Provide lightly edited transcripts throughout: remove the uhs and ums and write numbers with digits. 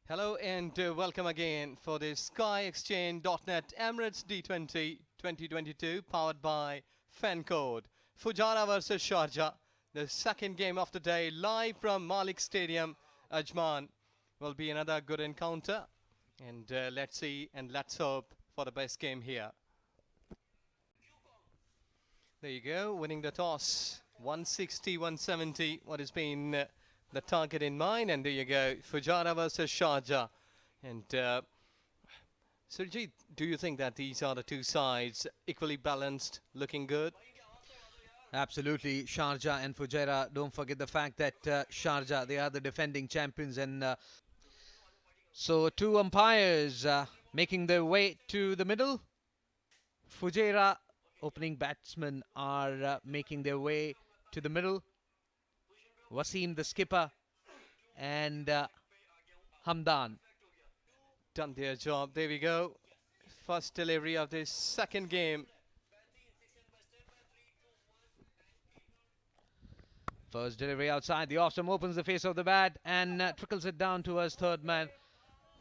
Hello and welcome again for the SkyExchange.net Emirates D20 2022 powered by FanCode. Fujairah versus Sharjah, the second game of the day, live from Malik Stadium, Ajman. Will be another good encounter, and let's see and let's hope for the best game here. There you go, winning the toss, 160-170, what has been the target in mind, and there you go, Fujairah versus Sharjah. And Surjit, do you think that these are the two sides equally balanced, looking good? Absolutely, Sharjah and Fujairah. Don't forget the fact that Sharjah, they are the defending champions, and so two umpires making their way to the middle. Fujairah opening batsmen are making their way to the middle. Wasim, the skipper, and Hamdan. Done their job. There we go. First delivery of this second game. First delivery outside. The off-stump opens the face of the bat and trickles it down towards third man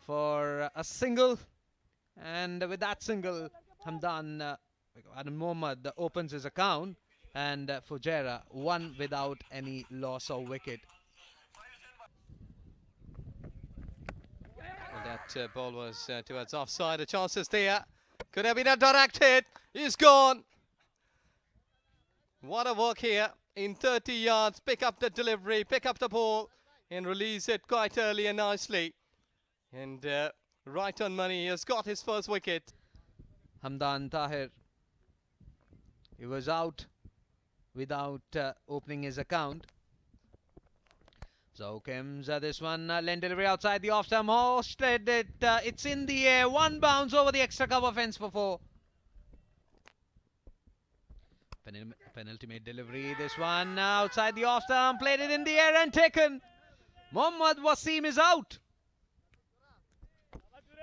for a single. And with that single, Hamdan Adam Mohammad opens his account, and Fujairah won without any loss of wicket. And that ball was towards offside. The chances there. Could have been a direct hit. He's gone. What a work here. In 30 yards, pick up the delivery, pick up the ball, and release it quite early and nicely. And right on money, he has got his first wicket. Hamdan Tahir, he was out without opening his account. So comes this one, lane delivery outside the off-stump. Hosted it, it's in the air. One bounce over the extra cover fence for 4. Penultimate delivery, this one outside the off-stump, played it in the air and taken. Mohammad Wasim is out.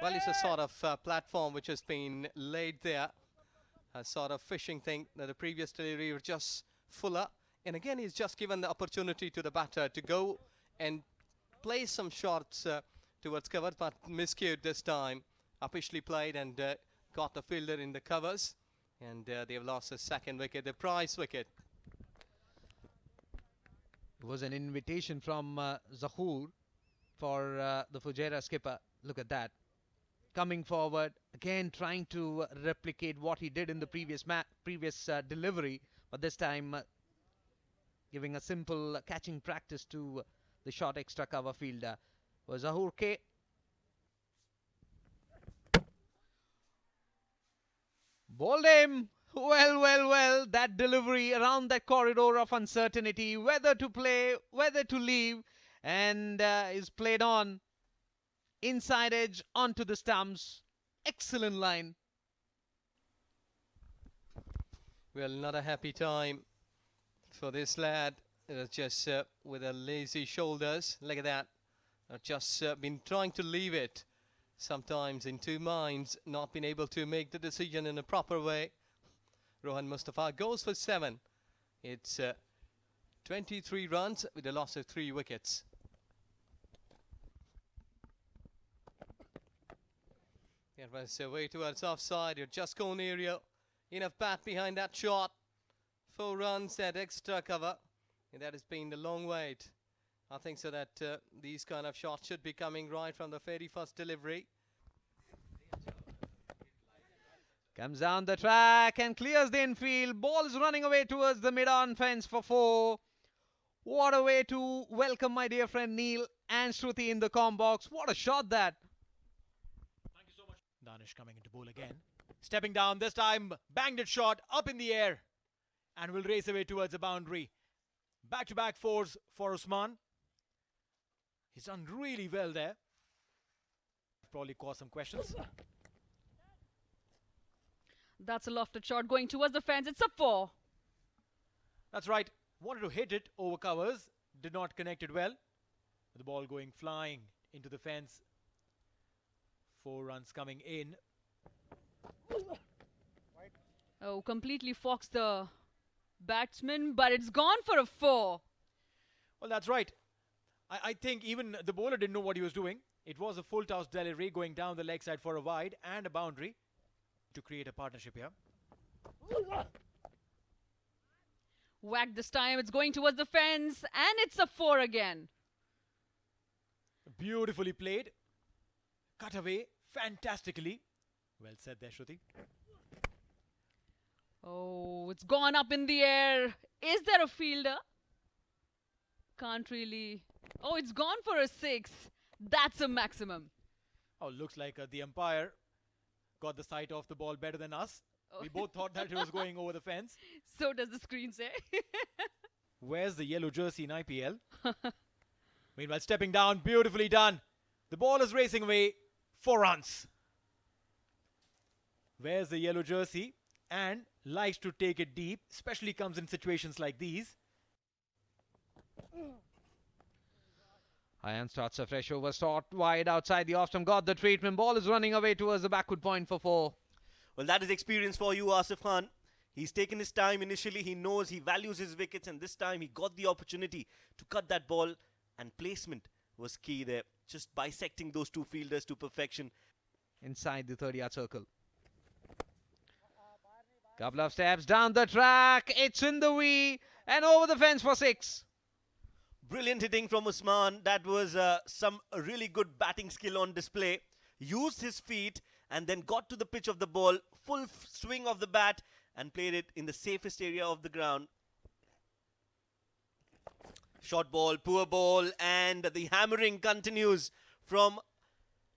Well, it's a sort of platform which has been laid there. A sort of fishing thing that the previous delivery was just fuller. And again, he's just given the opportunity to the batter to go and play some shots towards covers, but miscued this time. Upishly played and got the fielder in the covers. And they've lost a second wicket, the prize wicket. It was an invitation from Zahoor for the Fujairah skipper. Look at that. Coming forward, again trying to replicate what he did in the previous delivery, but this time giving a simple catching practice to the short extra cover fielder. Was Zahoor K. Bowled him. Well, that delivery around that corridor of uncertainty, whether to play, whether to leave, and is played on. Inside edge onto the stumps. Excellent line. Well, not a happy time for this lad. It was just with a lazy shoulders. Look at that. I've just been trying to leave it. Sometimes in two minds, not been able to make the decision in a proper way. Rohan Mustafa goes for 7. It's 23 runs with a loss of 3 wickets. It was way towards offside. You're just gone aerial. Enough bat behind that shot. 4 runs at extra cover. And that has been the long wait. I think so that these kind of shots should be coming right from the very first delivery. Comes down the track and clears the infield. Ball is running away towards the mid-on fence for 4. What a way to welcome my dear friend Neil and Shruti in the comm box. What a shot that. Thank you so much. Danish coming into bowl again. Stepping down, this time banged it short up in the air and will race away towards the boundary. Back-to-back 4s for Usman. He's done really well there. Probably caused some questions. That's a lofted shot going towards the fence. It's a 4. That's right. Wanted to hit it over covers. Did not connect it well. The ball going flying into the fence. 4 runs coming in. Oh, completely foxed the batsman, but it's gone for a 4. Well, that's right. I think even the bowler didn't know what he was doing. It was a full toss delivery going down the leg side for a wide and a boundary to create a partnership here. Whack this time. It's going towards the fence. And it's a 4 again. Beautifully played. Cut away fantastically. Well said there, Shruti. Oh, it's gone up in the air. Is there a fielder? Can't really. Oh, it's gone for a 6. That's a maximum. Oh, looks like the umpire got the sight of the ball better than us. Oh. We both thought that it was going over the fence. So does the screen say. Where's the yellow jersey in IPL? Meanwhile, stepping down, beautifully done. The ball is racing away, 4 runs. Wears the yellow jersey and likes to take it deep, especially comes in situations like these. Ayan starts a fresh over, shot wide outside the off stump, got the treatment. Ball is running away towards the backward point for 4. Well, that is experience for you, Asif Khan. He's taken his time initially. He knows, he values his wickets, and this time he got the opportunity to cut that ball, and placement was key there. Just bisecting those two fielders to perfection. Inside the 30-yard circle. Couple of steps down the track. It's in the wee and over the fence for 6. Brilliant hitting from Usman. That was some really good batting skill on display. Used his feet and then got to the pitch of the ball. Full swing of the bat and played it in the safest area of the ground. Short ball, poor ball, and the hammering continues from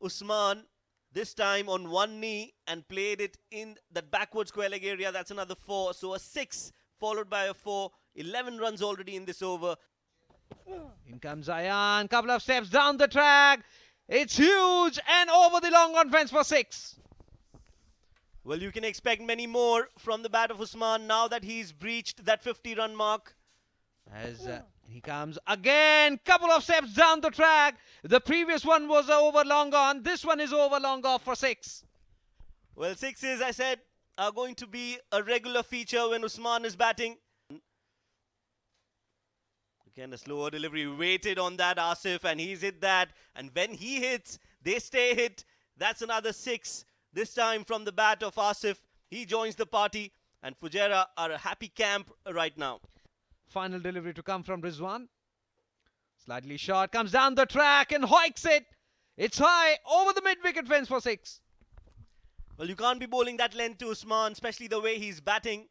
Usman. This time on one knee and played it in that backward square leg area. That's another 4. So a 6 followed by a 4. 11 runs already in this over. In comes Ayan. Couple of steps down the track. It's huge and over the long on fence for 6. Well, you can expect many more from the bat of Usman now that he's breached that 50-run mark. As he comes again. Couple of steps down the track. The previous one was over long on. This one is over long off for 6. Well, 6s, I said, are going to be a regular feature when Usman is batting. Again, a slower delivery. Waited on that, Asif, and he's hit that. And when he hits, they stay hit. That's another 6. This time from the bat of Asif. He joins the party. And Fujairah are a happy camp right now. Final delivery to come from Rizwan. Slightly short. Comes down the track and hoiks it. It's high over the mid-wicket fence for 6. Well, you can't be bowling that length to Usman, especially the way he's batting.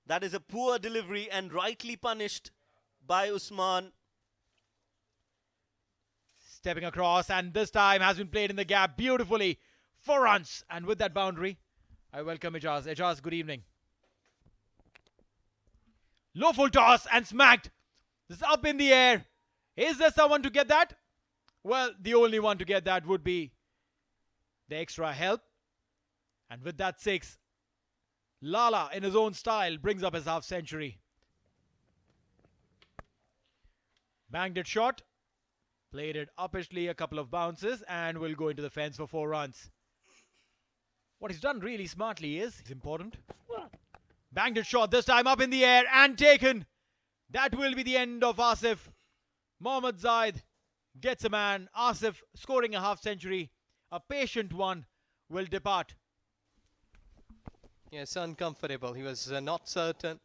That is a poor delivery and rightly punished by Usman. Stepping across, and this time has been played in the gap beautifully. 4 runs, and with that boundary, I welcome Ijaz. Ijaz, good evening. Low full toss and smacked. This is up in the air. Is there someone to get that? Well, the only one to get that would be the extra help. And with that 6, Lala in his own style brings up his half century. Banged it short. Played it uppishly, a couple of bounces, and will go into the fence for 4 runs. What he's done really smartly is important. Banged it short, this time up in the air and taken. That will be the end of Asif. Mohammad Zaid gets a man. Asif scoring a half century. A patient one will depart. Yes, uncomfortable. He was not certain.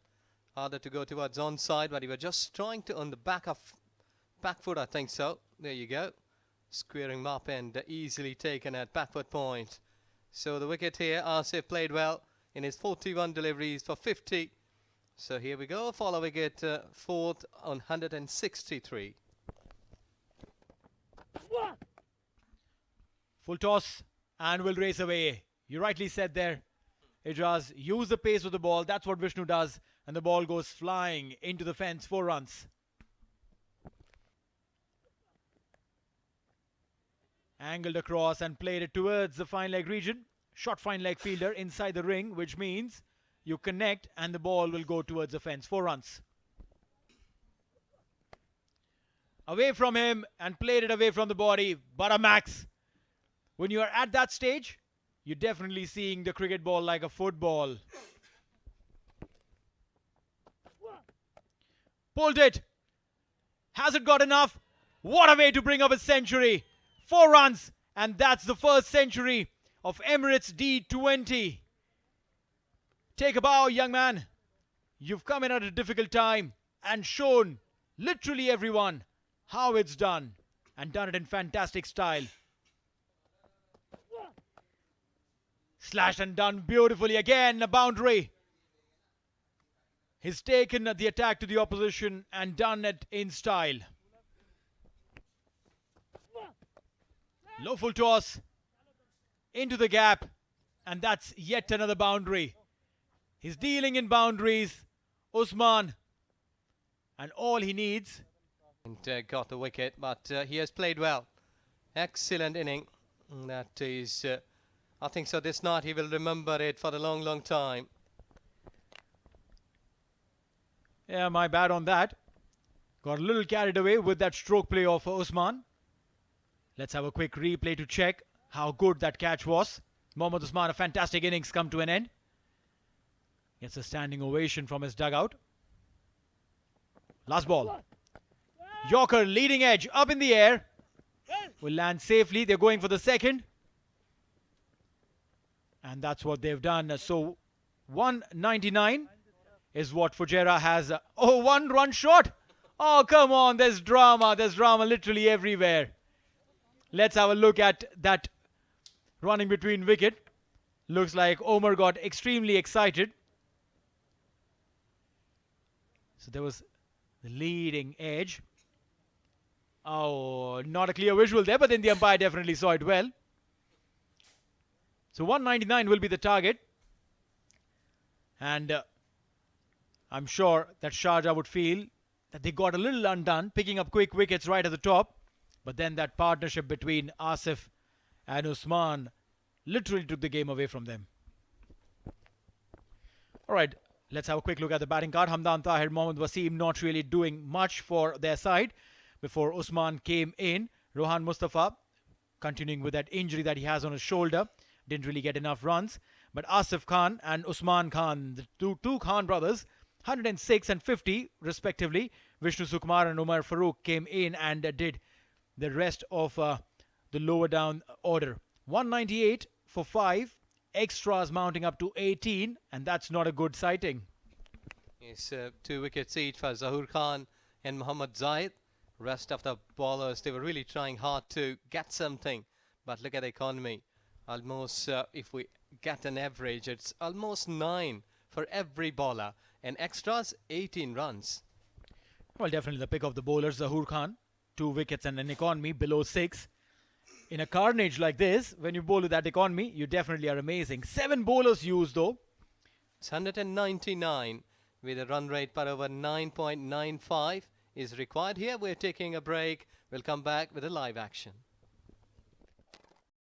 Harder to go towards onside, but he was just trying to on the back foot, I think so. There you go. Squaring him up and easily taken at backward point. So the wicket here, Asif played well in his 41 deliveries for 50. So here we go, follow wicket, 4th on 163. Full toss and will race away. You rightly said there, Ijaz, use the pace of the ball. That's what Vishnu does. And the ball goes flying into the fence, 4 runs. Angled across and played it towards the fine leg region. Short fine leg fielder inside the ring, which means you connect and the ball will go towards the fence. 4 runs. Away from him and played it away from the body. But a max. When you are at that stage, you're definitely seeing the cricket ball like a football. Pulled it. Has it got enough? What a way to bring up a century. 4 runs, and that's the first century of Emirates D20. Take a bow, young man. You've come in at a difficult time and shown literally everyone how it's done, and done it in fantastic style. Slashed and done beautifully again, a boundary. He's taken the attack to the opposition and done it in style. Low full toss into the gap, and that's yet another boundary. He's dealing in boundaries, Usman, and all he needs. And got the wicket, but he has played well. Excellent inning. That is, I think so this night he will remember it for a long, long time. Yeah, my bad on that. Got a little carried away with that stroke play of Usman. Let's have a quick replay to check how good that catch was. Mohammad Usman, a fantastic innings come to an end. Gets a standing ovation from his dugout. Last ball. Yorker leading edge up in the air. Will land safely. They're going for the second. And that's what they've done. So 199 is what Fujairah has. Oh, 1 run short. Oh, come on. There's drama. There's drama literally everywhere. Let's have a look at that running between wicket. Looks like Omar got extremely excited. So there was the leading edge. Oh, not a clear visual there, but then the umpire definitely saw it well. So 199 will be the target. And I'm sure that Sharjah would feel that they got a little undone, picking up quick wickets right at the top. But then that partnership between Asif and Usman literally took the game away from them. All right, let's have a quick look at the batting card. Hamdan Tahir, Mohammad Wasim not really doing much for their side before Usman came in. Rohan Mustafa continuing with that injury that he has on his shoulder. Didn't really get enough runs. But Asif Khan and Usman Khan, the two Khan brothers, 106 and 50 respectively. Vishnu Sukumar and Umar Farooq came in and did the rest of the lower down order. 198 for 5. Extras mounting up to 18, and that's not a good sighting. It's 2 wickets each for Zahoor Khan and Muhammad Zaid. Rest of the bowlers, they were really trying hard to get something. But look at the economy. Almost, if we get an average, it's almost 9 for every bowler. And extras, 18 runs. Well, definitely the pick of the bowlers, Zahoor Khan. 2 wickets and an economy below 6. In a carnage like this, when you bowl with that economy, you definitely are amazing. 7 bowlers used though. It's 199 with a run rate per over 9.95 is required. Here we're taking a break. We'll come back with a live action.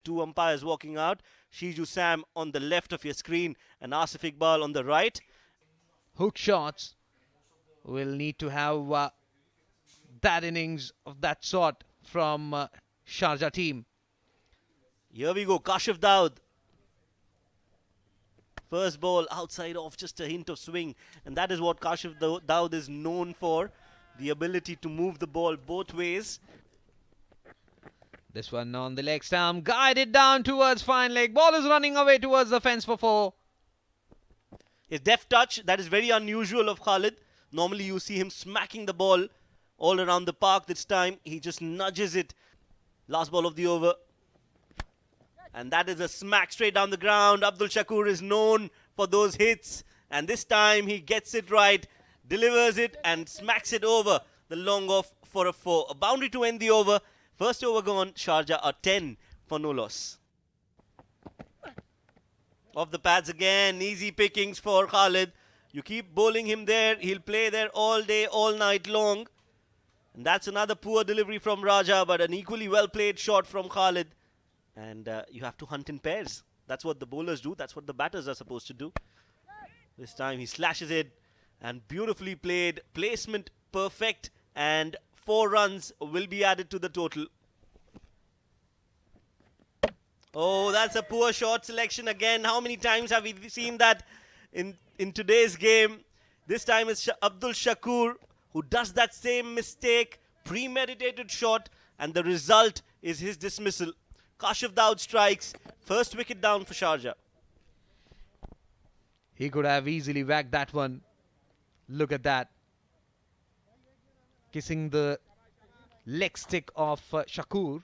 2 umpires walking out. Shiju Sam on the left of your screen and Asif Iqbal on the right. Hook shots will need to have that innings of that sort from Sharjah team. Here we go, Kashif Daud. First ball outside off, just a hint of swing. And that is what Kashif Daud is known for. The ability to move the ball both ways. This one on the leg stump, guided down towards fine leg. Ball is running away towards the fence for 4. His deft touch, that is very unusual of Khalid. Normally you see him smacking the ball all around the park. This time he just nudges it. Last ball of the over. And that is a smack straight down the ground. Abdul Shakur is known for those hits. And this time he gets it right, delivers it and smacks it over the long off for a 4. A boundary to end the over. First over gone. Sharjah are 10 for no loss. Off the pads again. Easy pickings for Khalid. You keep bowling him there. He'll play there all day, all night long. And that's another poor delivery from Raja, but an equally well-played shot from Khalid. And you have to hunt in pairs. That's what the bowlers do. That's what the batters are supposed to do. This time he slashes it. And beautifully played. Placement perfect. And 4 runs will be added to the total. Oh, that's a poor shot selection again. How many times have we seen that in today's game? This time it's Abdul Shakur who does that same mistake. Premeditated shot. and the result is his dismissal. Kashif Daud strikes, first wicket down for Sharjah. He could have easily whacked that one. Look at that. Kissing the leg stick of Shakur.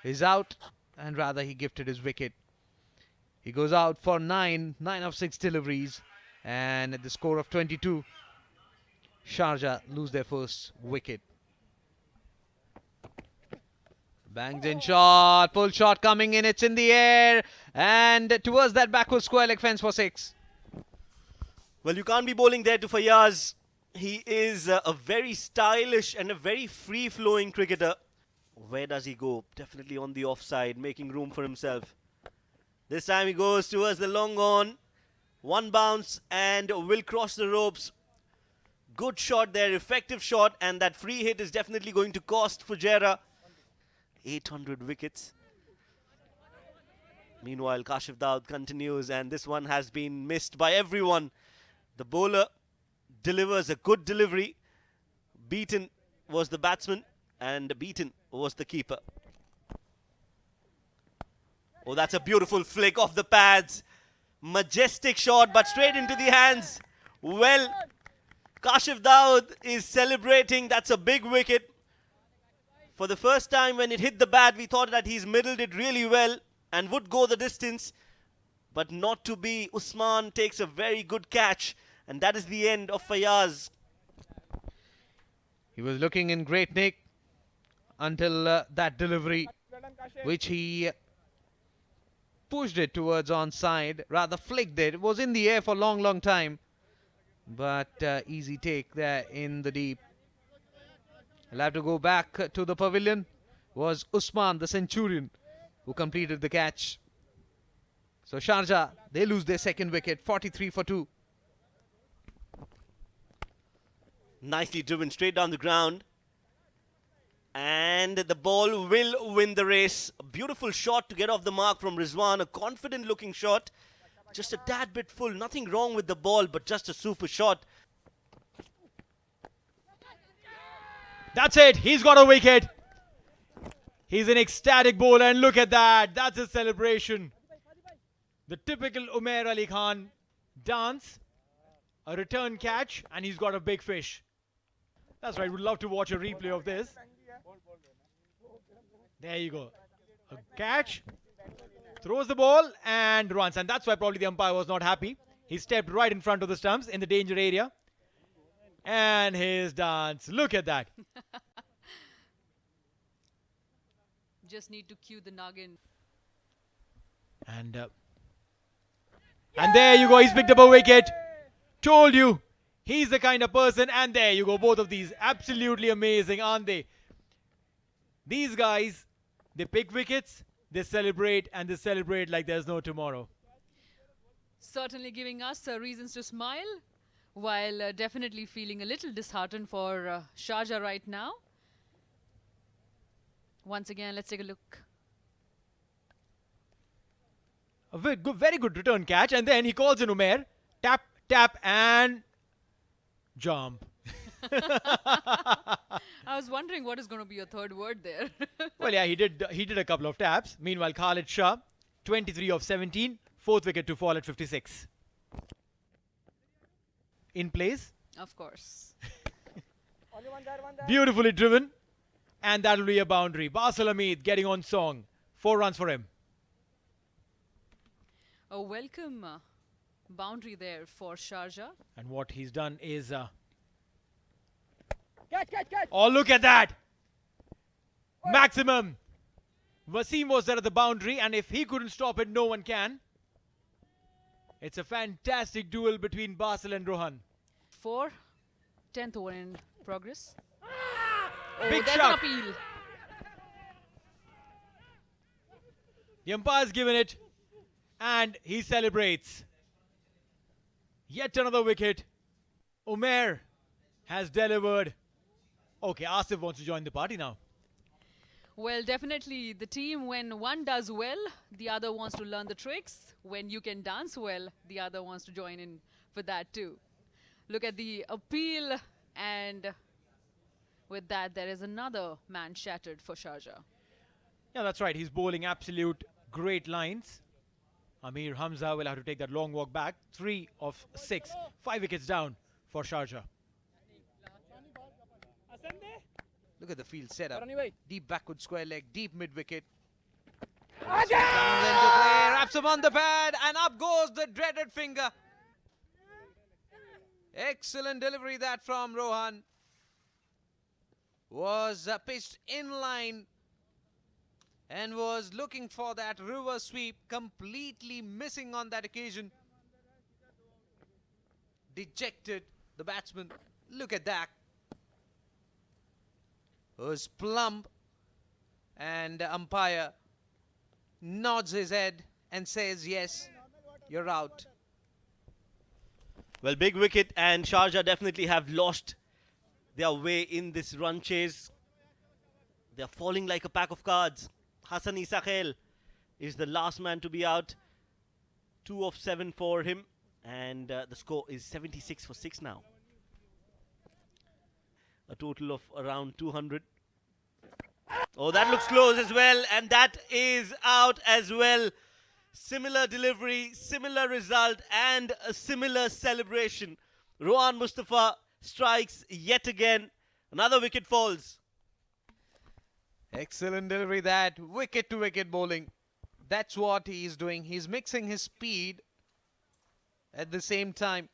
He's out, and rather he gifted his wicket. He goes out for 9 of 6 deliveries, and at the score of 22, Sharjah lose their first wicket. Banged in shot, pull shot coming in, it's in the air, and towards that backward square leg fence for 6. Well, you can't be bowling there to Fayaz. He is a very stylish and a very free-flowing cricketer. Where does he go? Definitely on the offside, making room for himself. This time he goes towards the long on. One bounce and will cross the ropes. Good shot there, effective shot, and that free hit is definitely going to cost Fujairah 800 wickets. Meanwhile, Kashif Daud continues, and this one has been missed by everyone. The bowler delivers a good delivery. Beaten was the batsman, and beaten was the keeper. Oh, that's a beautiful flick off the pads. Majestic shot, but straight into the hands. Well, Kashif Daud is celebrating. That's a big wicket. For the first time when it hit the bat, we thought that he's middled it really well and would go the distance. But not to be. Usman takes a very good catch, and that is the end of Fayaz. He was looking in great nick until that delivery, which he pushed it towards onside, rather flicked it. It was in the air for a long time, but easy take there in the deep. He'll have to go back to the pavilion. Was Usman, the Centurion, who completed the catch. So Sharjah, they lose their second wicket, 43 for 2. Nicely driven straight down the ground. And the ball will win the race. A beautiful shot to get off the mark from Rizwan. A confident looking shot. Just a tad bit full. Nothing wrong with the ball, but just a super shot. That's it. He's got a wicket. He's an ecstatic bowler, and look at that. That's his celebration. The typical Umair Ali Khan dance. A return catch, and he's got a big fish. That's right. We'd love to watch a replay of this. There you go. A catch. Throws the ball and runs. And that's why probably the umpire was not happy. He stepped right in front of the stumps in the danger area. And his dance. Look at that. Just need to cue the noggin. And there you go. He's picked up a wicket. Told you. He's the kind of person. And there you go. Both of these. Absolutely amazing, aren't they? These guys, they pick wickets, they celebrate, and they celebrate like there's no tomorrow. Certainly giving us reasons to smile, while definitely feeling a little disheartened for Sharjah right now. Once again, let's take a look. A very good return catch, and then he calls in Umair. Tap, tap, and jump. I was wondering what is going to be your third word there. Well, yeah, he did a couple of taps. Meanwhile, Khalid Shah, 23 of 17, fourth wicket to fall at 56. In place. Of course. Beautifully driven. And that will be a boundary. Basil Hamid getting on song. 4 runs for him. A welcome boundary there for Sharjah. And what he's done is... Oh, look at that! Maximum! Wasim was there at the boundary, and if he couldn't stop it, no one can. It's a fantastic duel between Basil and Rohan. 4, 10th over in progress. Big there's shot. an appeal. The umpire's given it, and he celebrates. Yet another wicket. Umair has delivered. Okay, Asif wants to join the party now. Well, definitely the team, when one does well, the other wants to learn the tricks. When you can dance well, the other wants to join in for that too. Look at the appeal, and With that, there is another man shattered for Sharjah. Yeah, that's right. He's bowling absolute great lines. Amir Hamza will have to take that long walk back. 3 of 6. 5 wickets down for Sharjah. Look at the field setup. Deep backward square leg, deep mid wicket. Comes into play, wraps him on the pad, and up goes the dreaded finger. Excellent delivery that from Rohan. Was pitched in line and was looking for that reverse sweep, completely missing on that occasion. Dejected, the batsman. Look at that. Was plump, and the umpire nods his head and says, yes, you're out. Well, big wicket, and Sharjah definitely have lost their way in this run chase. They're falling like a pack of cards. Hassan Isakhel is the last man to be out. 2 of 7 for him, and the score is 76 for 6 now. A total of around 200. Oh, that looks close as well, and that is out as well. Similar delivery, similar result, and a similar celebration. Rohan Mustafa strikes yet again. Another wicket falls. Excellent delivery that, wicket to wicket bowling. That's what he's doing. He's mixing his speed at the same time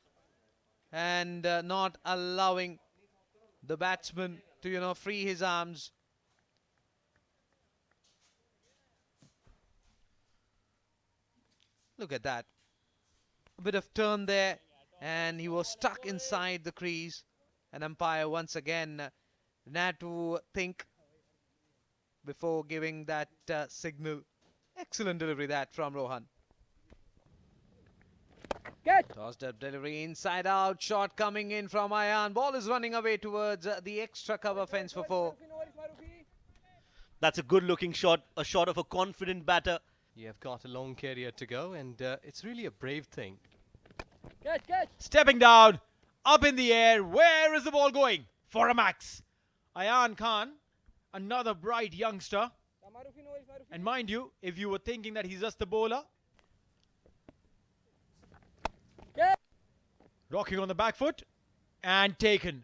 and not allowing the batsman to, free his arms. Look at that. A bit of turn there, and he was stuck inside the crease. An umpire once again had to think before giving that signal. Excellent delivery that from Rohan. Tossed up delivery inside out. Shot coming in from Ayan. Ball is running away towards the extra cover fence for 4. That's a good looking shot. A shot of a confident batter. You've got a long career to go, and it's really a brave thing. Stepping down, up in the air. Where is the ball going? For a max. Ayan Khan, another bright youngster. And mind you, if you were thinking that he's just a bowler, rocking on the back foot and taken.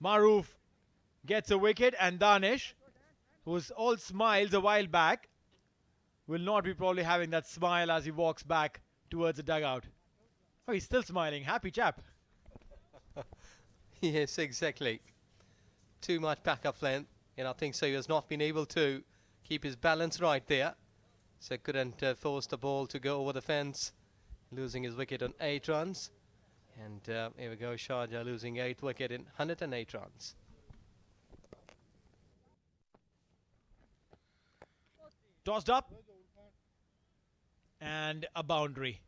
Maroof gets a wicket, and Danish, who was all smiles a while back, will not be probably having that smile as he walks back towards the dugout. Oh, he's still smiling. Happy chap. Yes, exactly. Too much backup length, and I think so he has not been able to keep his balance right there. So couldn't force the ball to go over the fence, losing his wicket on 8 runs. And here we go, Sharjah losing 8th wicket in 108 runs. Tossed up. And a boundary.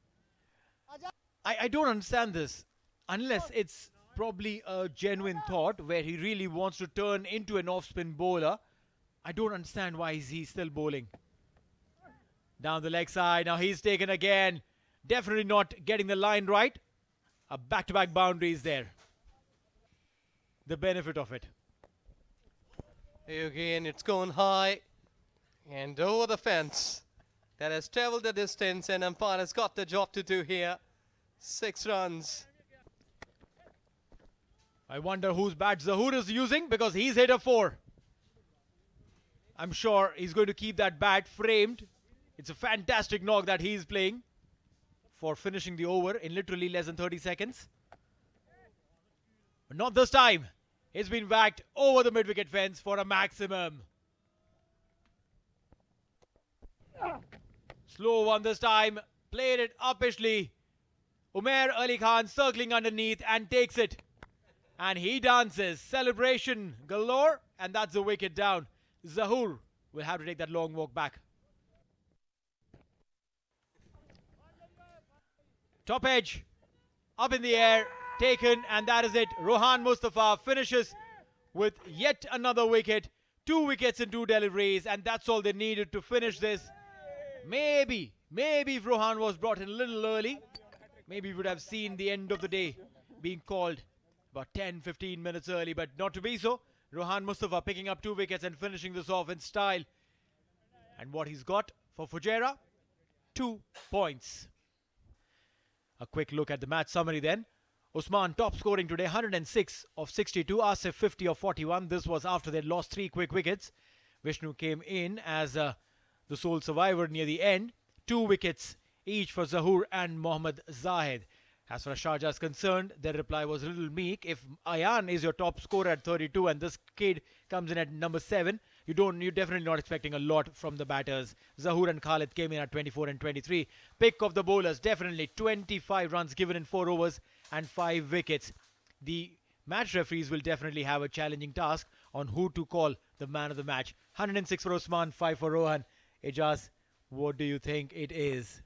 I don't understand this. Unless it's probably a genuine thought where he really wants to turn into an off-spin bowler. I don't understand why is he still bowling. Down the leg side. Now he's taken again. Definitely not getting the line right. A back-to-back boundary is there. The benefit of it. Here again, it's gone high and over the fence. That has travelled the distance, and umpire has got the job to do here. 6 runs. I wonder whose bat Zahoor is using, because he's hit a 4. I'm sure he's going to keep that bat framed. It's a fantastic knock that he's playing for finishing the over in literally less than 30 seconds. But not this time. It's been whacked over the mid-wicket fence for a maximum. Slow one this time. Played it uppishly. Umair Ali Khan circling underneath and takes it. And he dances. Celebration galore. And that's a wicket down. Zahoor will have to take that long walk back. Top edge. Up in the air. Taken. And that is it. Rohan Mustafa finishes with yet another wicket. 2 wickets in 2 deliveries. And that's all they needed to finish this. Maybe if Rohan was brought in a little early, maybe we would have seen the end of the day being called about 10-15 minutes early, but not to be so. Rohan Mustafa picking up 2 wickets and finishing this off in style. And what he's got for Fujairah? 2 points. A quick look at the match summary then. Usman top scoring today, 106 of 62. Asif 50 of 41. This was after they'd lost 3 quick wickets. Vishnu came in as the sole survivor near the end. 2 wickets each for Zahoor and Mohammad Zahid. As far as Sharjah is concerned, their reply was a little meek. If Ayan is your top scorer at 32 and this kid comes in at number 7, you're definitely not expecting a lot from the batters. Zahoor and Khalid came in at 24 and 23. Pick of the bowlers, definitely 25 runs given in 4 overs and 5 wickets. The match referees will definitely have a challenging task on who to call the man of the match. 106 for Usman, 5 for Rohan. Ijaz, what do you think it is?